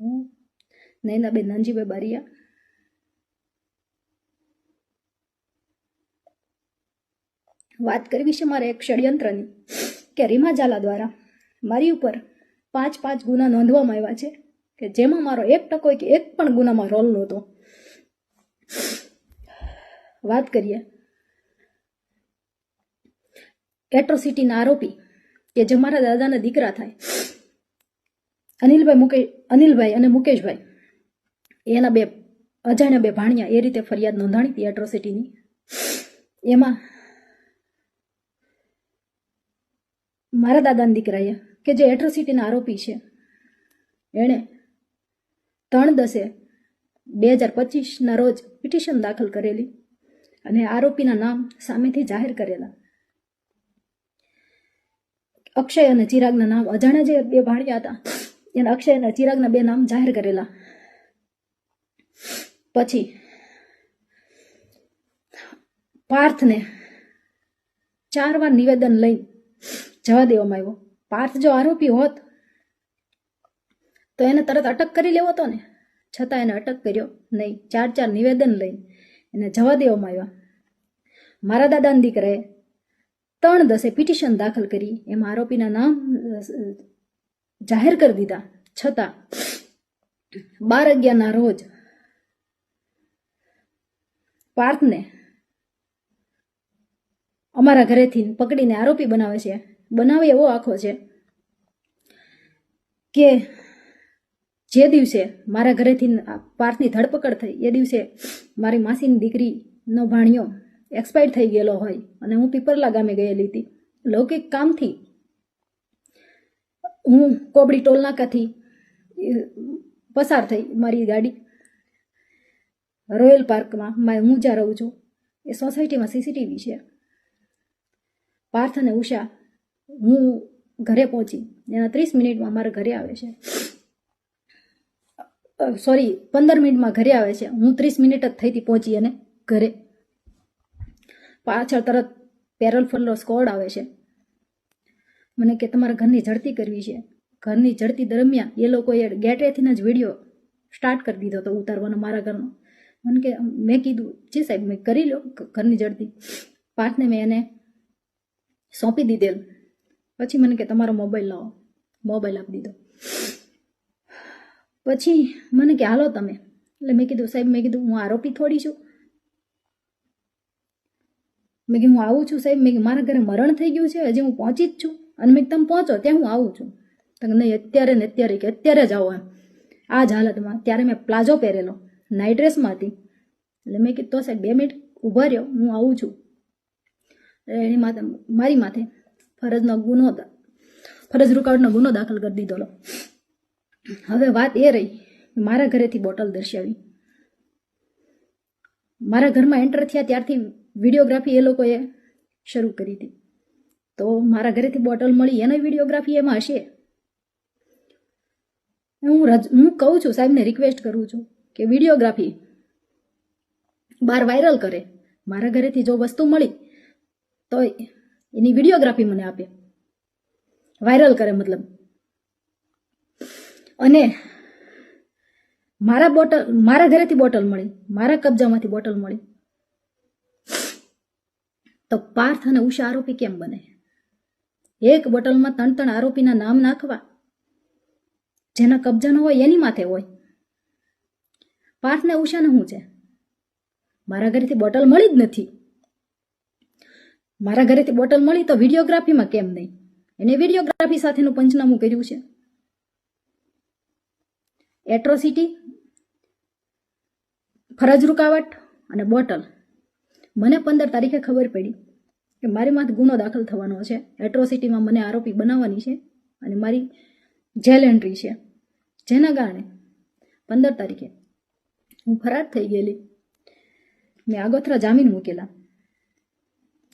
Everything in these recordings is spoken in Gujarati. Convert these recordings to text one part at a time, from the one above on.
હું નૈનાબેન નાનજીભાઈ બારિયા, વાત કરવી છે મારે એક ષડયંત્રની કે રીમા ઝાલા દ્વારા મારી ઉપર 5 ગુના નોંધવામાં આવ્યા છે કે જેમાં મારો 1% કે એક પણ ગુનામાં રોલ નહોતો. વાત કરીએ એટ્રોસિટીના આરોપી કે જે મારા દાદાના દીકરા થાય અનિલભાઈ અને મુકેશભાઈ, એના અજાણ્યા 2 ભાણિયા એ રીતે ફરિયાદ નોંધાણી હતી એટ્રોસિટીની. એમાં મારા દાદાના દીકરાએ કે જે એટ્રોસિટીના આરોપી છે એણે 3/10/2025 રોજ પિટિશન દાખલ કરેલી અને આરોપીના નામ સામેથી જાહેર કરેલા. અક્ષય અને ચિરાગના નામ, અજાણ્યા જે 2 ભાણિયા હતા એના અક્ષય અને ચિરાગના 2 નામ જાહેર કરેલા. પછી પાર્થને 4 વાર નિવેદન લઈ જવા દેવામાં આવ્યો. પાર્થ જો આરોપી હોત તો એને તરત અટક કરી લેવો હતો ને, છતાં એને અટક કર્યો નહીં. 4 નિવેદન લઈ એને જવા દેવામાં આવ્યા. મારા દાદાના દીકરાએ 3/10 પિટિશન દાખલ કરી, એમાં આરોપીના નામ જાહેર કરી દીધા, છતાં 12/11 રોજ પાર્થને અમારા ઘરેથી પકડીને આરોપી બનાવે છે. બનાવે એવો આખો છે કે જે દિવસે મારા ઘરેથી પાર્થની ધરપકડ થઈ એ દિવસે મારી માસીની દીકરીનો ભાણિયો એક્સપાયર થઈ ગયેલો હોય અને હું પીપરલા ગામે ગયેલી હતી. લૌકિક કામથી હું કોબડી ટોલનાકાથી પસાર થઈ મારી ગાડી રોયલ પાર્કમાં હું જ્યાં રહું છું એ સોસાયટીમાં સીસીટીવી છે. પાર્થ અને ઉષા હું ઘરે પહોંચી એના 30 મિનિટમાં મારા ઘરે આવે છે, 15 મિનિટમાં ઘરે આવે છે. હું 30 મિનિટ જ થઈ હતી પહોંચી અને ઘરે. પાછળ તરત પેરોલ ફરલો સ્કોડ આવે છે. મને કે તમારા ઘરની ઝડપી કરવી છે. ઘરની ઝડપી દરમિયાન એ લોકોએ ગેટવેથી જ વિડીયો સ્ટાર્ટ કરી દીધો હતો ઉતારવાનો મારા ઘરનો. મને કે મેં કીધું જી સાહેબ મેં કરી લો ઘરની ઝડપી. પાર્થને મેં એને સોંપી દીધેલ. પછી મને કે તમારો મોબાઈલ લાવો, મોબાઈલ આપી દીધો. પછી મને કે હાલો તમે. એટલે મેં કીધું સાહેબ, મેં કીધું હું આરોપી થોડી છું. મેં કીધું હું આવું છું સાહેબ, મેં મારા ઘરે મરણ થઈ ગયું છે, હજી હું પહોંચી જ છું અને મેં તમે પહોંચો ત્યાં હું આવું છું. તો નહીં અત્યારે ને અત્યારે કે અત્યારે જ આવો એમ આ જ હાલતમાં. ત્યારે મેં પ્લાઝો પહેરેલો, નાઇટ ડ્રેસમાં હતી. એટલે મેં કીધું તો સાહેબ 2 મિનિટ ઊભા રહ્યો, હું આવું છું. એની માથે મારી માથે ફરજ રૂકાવટનો ગુનો દાખલ કરી દીધો. હવે વાત એ રહી મારા ઘરેથી બોટલ દર્શાવી. મારા ઘરમાં એન્ટર થયા ત્યારથી વિડીયોગ્રાફી એ લોકોએ શરૂ કરી હતી. તો મારા ઘરેથી બોટલ મળી એનો વિડીયોગ્રાફી એમાં હશે. હું કહું છું સાહેબને રિક્વેસ્ટ કરું છું કે વિડીયોગ્રાફી બહાર વાયરલ કરે. મારા ઘરેથી જો વસ્તુ મળી તો એની વિડીયોગ્રાફી મને આપે, વાયરલ કરે મતલબ. અને મારા ઘરેથી બોટલ મળી, મારા કબજામાંથી બોટલ મળી, તો પાર્થ અને ઉષા આરોપી કેમ બને? એક બોટલમાં 3 આરોપીના નામ નાખવા, જેના કબજાનો હોય એની માથે હોય. પાર્થ ને ઉષાને શું છે? મારા ઘરેથી બોટલ મળી જ નથી. મારા ઘરેથી બોટલ મળી તો વિડીયોગ્રાફીમાં કેમ નહીં? એને વિડીયોગ્રાફી સાથેનું પંચનામું કર્યું છે. એટ્રોસિટી, ફરજ રૂકાવટ અને બોટલ. મને 15 તારીખે ખબર પડી કે મારી માથે ગુનો દાખલ થવાનો છે. એટ્રોસિટીમાં મને આરોપી બનાવવાની છે અને મારી જેલ એન્ટ્રી છે, જેના કારણે 15 તારીખે હું ફરાર થઈ ગયેલી. મેં આગોતરા જામીન મૂકેલા.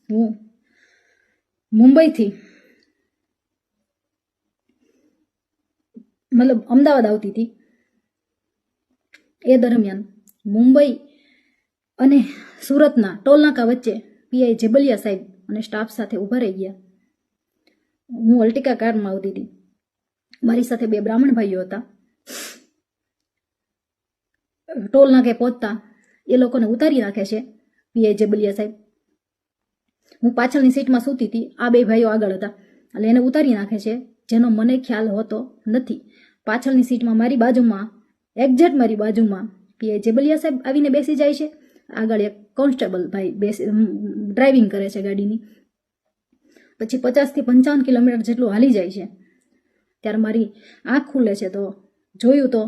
હું મુંબઈથી મતલબ અમદાવાદ આવતી હતી. એ દરમિયાન મુંબઈ અને સુરતના ટોલનાકા વચ્ચે પીઆઈ જેબલિયા સાહેબ અને સ્ટાફ સાથે ઊભા રહી ગયા. હું અલ્ટિકા કારમાં આવતી હતી. મારી સાથે 2 બ્રાહ્મણ ભાઈઓ હતા. ટોલ નાકે પહોંચતા એ લોકોને ઉતારી નાખે છે પીઆઈ જેબલિયા સાહેબ. હું પાછળની સીટમાં સૂતી હતી, આ બે ભાઈઓ આગળ હતા, એટલે એને ઉતારી નાખે છે, જેનો મને ખ્યાલ હોતો નથી. પાછળની સીટમાં મારી બાજુમાં, એક્ઝેક્ટ મારી બાજુમાં પીઆઈ જેબલિયા સાહેબ આવીને બેસી જાય છે. આગળ એક કોન્સ્ટેબલ ભાઈ ડ્રાઇવિંગ કરે છે ગાડીની. પછી 50 થી 55 કિલોમીટર જેટલું હાલી જાય છે. ત્યારે મારી આંખ ખુલે છે તો જોયું તો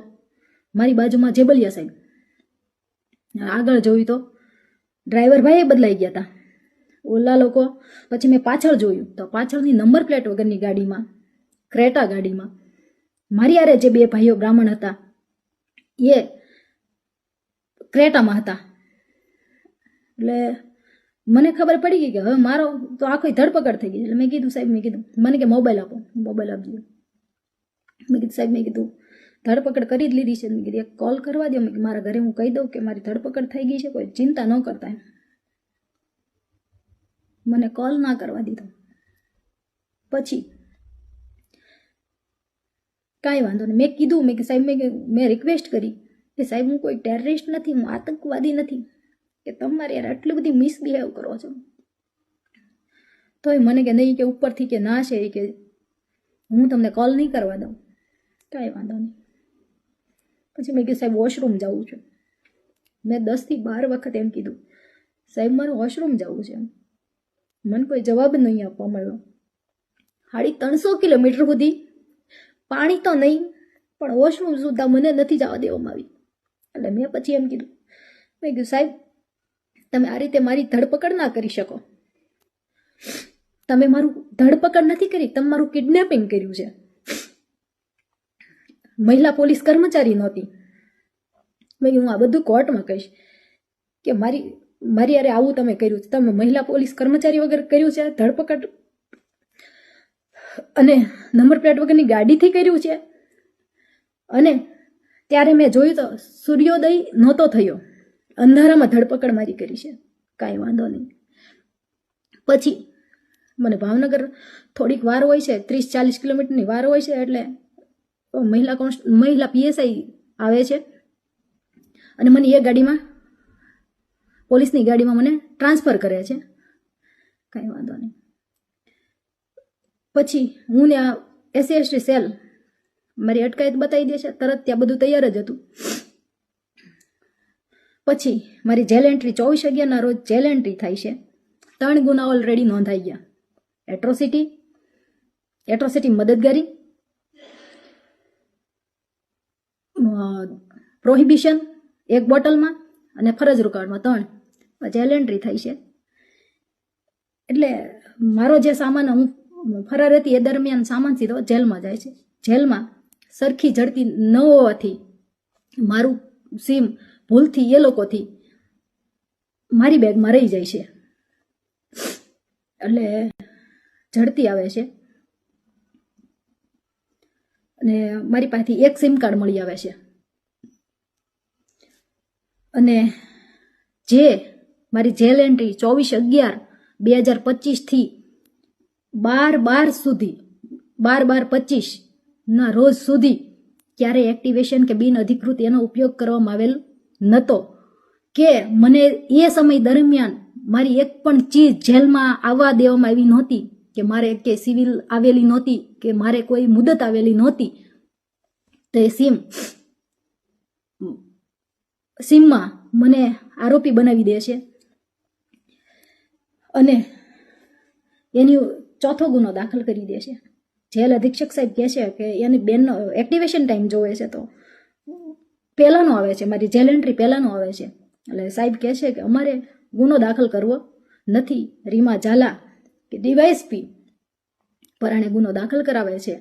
મારી બાજુમાં જેબલિયા સાહેબ, આગળ જોયું તો ડ્રાઈવર ભાઈ બદલાઈ ગયા હતા ઓલા લોકો. પછી મેં પાછળ જોયું તો પાછળની નંબર પ્લેટ વગરની ગાડીમાં, ક્રેટા ગાડીમાં મારી હારે જે બે ભાઈઓ બ્રાહ્મણ હતા એ ક્રેટામાં હતા. એટલે મને ખબર પડી ગઈ કે હવે મારો તો આખી ધરપકડ થઈ ગઈ. એટલે મેં કીધું સાહેબ, મેં કીધું મને કે મોબાઈલ આપો, મોબાઈલ આપજો. મેં કીધું સાહેબ, મેં કીધું ધરપકડ કરી જ લીધી છે. મેં કીધું એક કોલ કરવા દો, મેં મારા ઘરે હું કહી દઉં કે મારી ધરપકડ થઈ ગઈ છે, કોઈ ચિંતા ન કરતા. મને કોલ ના કરવા દીધો. પછી કાંઈ વાંધો નહીં, મેં કીધું, મેં કે સાહેબ, મેં રિક્વેસ્ટ કરી કે સાહેબ હું કોઈ ટેરરિસ્ટ નથી, હું આતંકવાદી નથી કે તમારે યાર આટલી બધી મિસબિહેવ કરો છો. તોય મને કે નહીં, કે ઉપરથી કે ના છે, કે હું તમને કોલ નહીં કરવા દઉં. કાંઈ વાંધો નહીં. પછી મેં કીધું સાહેબ વોશરૂમ જવું છે. મેં 10 થી 12 વખત એમ કીધું સાહેબ મારે વોશરૂમ જવું છે. મને કોઈ જવાબ નહીં આપવા મળ્યો. 350 કિલોમીટર સુધી પાણી તો નહીં પણ વોશરૂમ સુદ્ધા મને નથી જવા દેવામાં આવી. એટલે મેં પછી એમ કીધું, મેં કીધું સાહેબ તમે આ રીતે મારી ધરપકડ ના કરી શકો. તમે મારું ધરપકડ નથી કરી, તમે મારું કિડનેપિંગ કર્યું છે. મહિલા પોલીસ કર્મચારી નહોતી. મેં હું આ બધું કોર્ટમાં કહીશ કે મારી યારે આવું તમે કર્યું છે. તમે મહિલા પોલીસ કર્મચારી વગર કર્યું છે ધરપકડ, અને નંબર પ્લેટ વગરની ગાડીથી કર્યું છે. અને ત્યારે મેં જોયું તો સૂર્યોદય નહોતો થયો, અંધારામાં ધરપકડ મારી કરી છે. કાંઈ વાંધો નહીં. પછી મને ભાવનગર થોડીક વાર હોય છે, 30-40 કિલોમીટરની વાર હોય છે. એટલે મહિલા પીએસઆઈ આવે છે અને મને એ ગાડીમાં, પોલીસની ગાડીમાં મને ટ્રાન્સફર કરે છે. કાંઈ વાંધો નહીં. પછી હું ને આ SC/ST સેલ મારી અટકાયત બતાવી દે છે તરત, ત્યાં બધું તૈયાર જ હતું. પછી મારી જેલ એન્ટ્રી 24/11ના રોજ જેલ એન્ટ્રી થાય છે. 3 ગુના ઓલરેડી નોંધાઈ ગયા: એટ્રોસિટી મદદગારી, પ્રોહિબિશન 1 બોટલમાં, અને ફરજ રૂકાવટમાં 3 જેલ એન્ટ્રી થઈ છે. એટલે મારો જે સામાન, હું ફરાર હતી એ દરમિયાન સામાન સીધો જેલમાં જાય છે. જેલમાં સરખી ઝડપી ન હોવાથી મારું સિમ ભૂલથી એ લોકોથી મારી બેગમાં રહી જાય છે. એટલે ઝડપી આવે છે અને મારી પાસેથી 1 સિમ કાર્ડ મળી આવે છે. અને જે મારી જેલ એન્ટ્રી 24/11/2025 થી 12/12 સુધી, 12/12/25 ના રોજ સુધી ક્યારેય એક્ટિવેશન કે બિન અધિકૃત એનો ઉપયોગ કરવામાં આવેલ નહોતો. કે મને એ સમય દરમિયાન મારી એક પણ ચીજ જેલમાં આવવા દેવામાં આવી નહોતી, કે મારે કે સિવિલ આવેલી નહોતી, કે મારે કોઈ મુદત આવેલી નહોતી. તો એ સિમમાં મને આરોપી બનાવી દે છે અને એની 4થો ગુનો દાખલ કરી દે છે. જેલ અધિક્ષક સાહેબ કહે છે કે એની બેનનો એક્ટિવેશન ટાઈમ જોવે છે તો પહેલાંનો આવે છે, મારી જેલ એન્ટ્રી પહેલાંનો આવે છે. એટલે સાહેબ કહે છે કે અમારે ગુનો દાખલ કરવો નથી. રીમા ઝાલા કે ડીવાયએસપી પરાણે ગુનો દાખલ કરાવે છે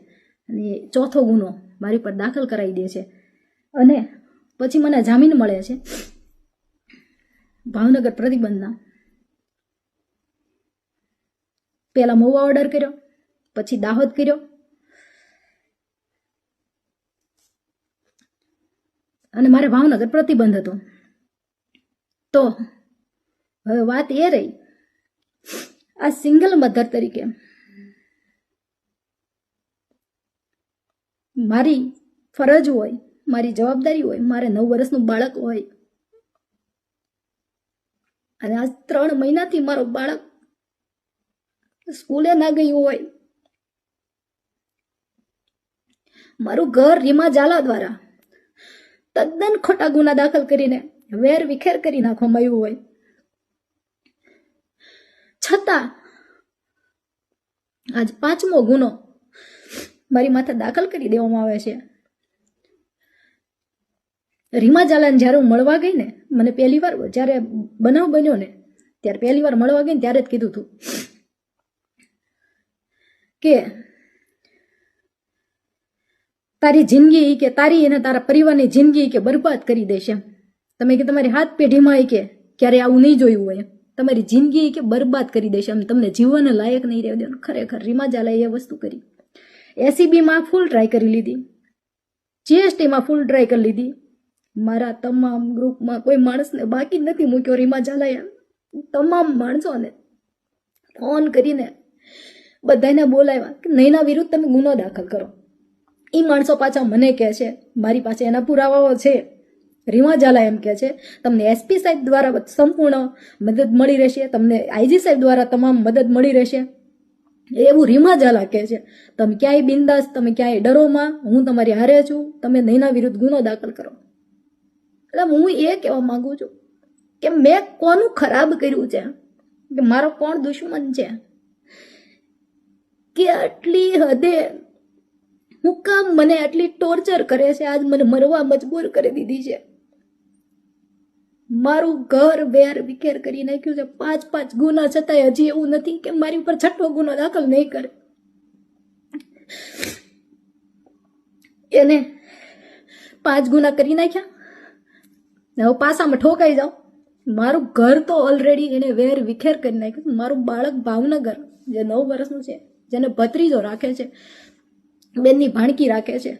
અને 4થો ગુનો મારી પર દાખલ કરાવી દે છે. અને પછી મને જામીન મળે છે ભાવનગર પ્રતિબંધના. પહેલા મહુવા ઓર્ડર કર્યો, પછી દાહોદ કર્યો, અને મારે ભાવનગર પ્રતિબંધ હતો. તો હવે વાત એ રહી, આ સિંગલ મધર તરીકે મારી ફરજ હોય, મારી જવાબદારી હોય, મારે 9 વર્ષનું બાળક હોય, અને આજ 3 મહિનાથી મારો બાળક સ્કૂલે ના ગયું હોય, મારું ઘર રીમા ઝાલા દ્વારા તદ્દન ખોટા ગુના દાખલ કરીને વેર વિખેર કરી નાખવામાં આવ્યું હોય, છતાં આજ 5મો ગુનો મારી માથે દાખલ કરી દેવામાં આવે છે. રીમા ઝાલાને જ્યારે હું મળવા ગઈ ને, મને પહેલી વાર જ્યારે બનાવ બન્યો ને ત્યારે પહેલી વાર મળવા ગઈ ને ત્યારે જ કીધું હતું કે તારી જિંદગી કે તારી અને તારા પરિવારની જિંદગી કે બરબાદ કરી દેશે. તમે કે તમારી હાથ પેઢીમાં કે ક્યારે આવું નહીં જોયું હોય, તમારી જિંદગી કે બરબાદ કરી દેશે, એમ તમને જીવન લાયક નહીં રહેવા દેવાનું. ખરેખર રીમા ઝાલાએ એ વસ્તુ કરી. એસીબીમાં ફૂલ ટ્રાય કરી લીધી, જીએસટીમાં ફૂલ ટ્રાય કરી લીધી, મારા તમામ ગ્રુપમાં કોઈ માણસને બાકી નથી મૂક્યો. રીમા ઝાલાએ તમામ માણસોને ફોન કરીને બધાને બોલાવ્યા કે નૈના વિરુદ્ધ તમે ગુનો દાખલ કરો. એ માણસો પાછા મને કહે છે, મારી પાસે એના પુરાવાઓ છે, રીમા ઝાલા એમ કહે છે તમને એસપી સાહેબ દ્વારા સંપૂર્ણ મદદ મળી રહેશે, તમને આઈજી સાહેબ દ્વારા તમામ મદદ મળી રહેશે, એવું રીમા ઝાલા કહે છે. તમે ક્યાંય બિંદાસ, તમે ક્યાંય ડરોમાં, હું તમારી હારે છું, તમે નૈના વિરુદ્ધ ગુનો દાખલ કરો. એટલે હું એ કહેવા માંગુ છું કે મેં કોનું ખરાબ કર્યું છે, કે મારો કોણ દુશ્મન છે, કે આટલી હદે હું કામ મને આટલી ટોર્ચર કરે છે, આજ મને મરવા મજબૂર કરી દીધી છે. મારું ઘર વેર વિખેર કરી નાખ્યું છે. 5 ગુના છતાંય હજી એવું નથી કે મારી ઉપર 6ઠો ગુનો દાખલ નહીં કરે. એને 5 ગુના કરી નાખ્યા, હવે પાસામાં ઠોકાઈ જાઓ. મારું ઘર તો ઓલરેડી એને વેર વિખેર કરી નાખ્યું. મારું બાળક ભાવનગર જે 9 વર્ષનું છે, જેને ભત્રીજો રાખે છે, બેનની ભાણકી રાખે છે,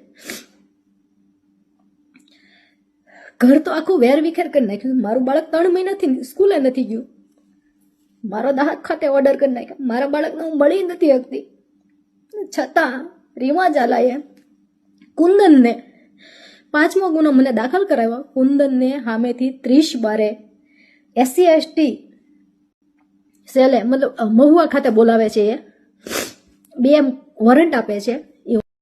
ઘર તો આખું વેર વિખેર કરી નાખ્યું. મારું બાળક 3 મહિનાથી સ્કૂલે નથી ગયું, મારો દાહક ખાતે ઓર્ડર કરી નાખ્યો, મારા બાળકને હું મળી નથી શકતી. છતાં રીમા ઝાલાએ કુંદનને 5મો ગુનો મને દાખલ કરાવ્યો. કુંદનને સામેથી 30/12 SC/ST સેલે મતલબ મહુવા ખાતે બોલાવે છે, એ 2 વોરંટ આપે છે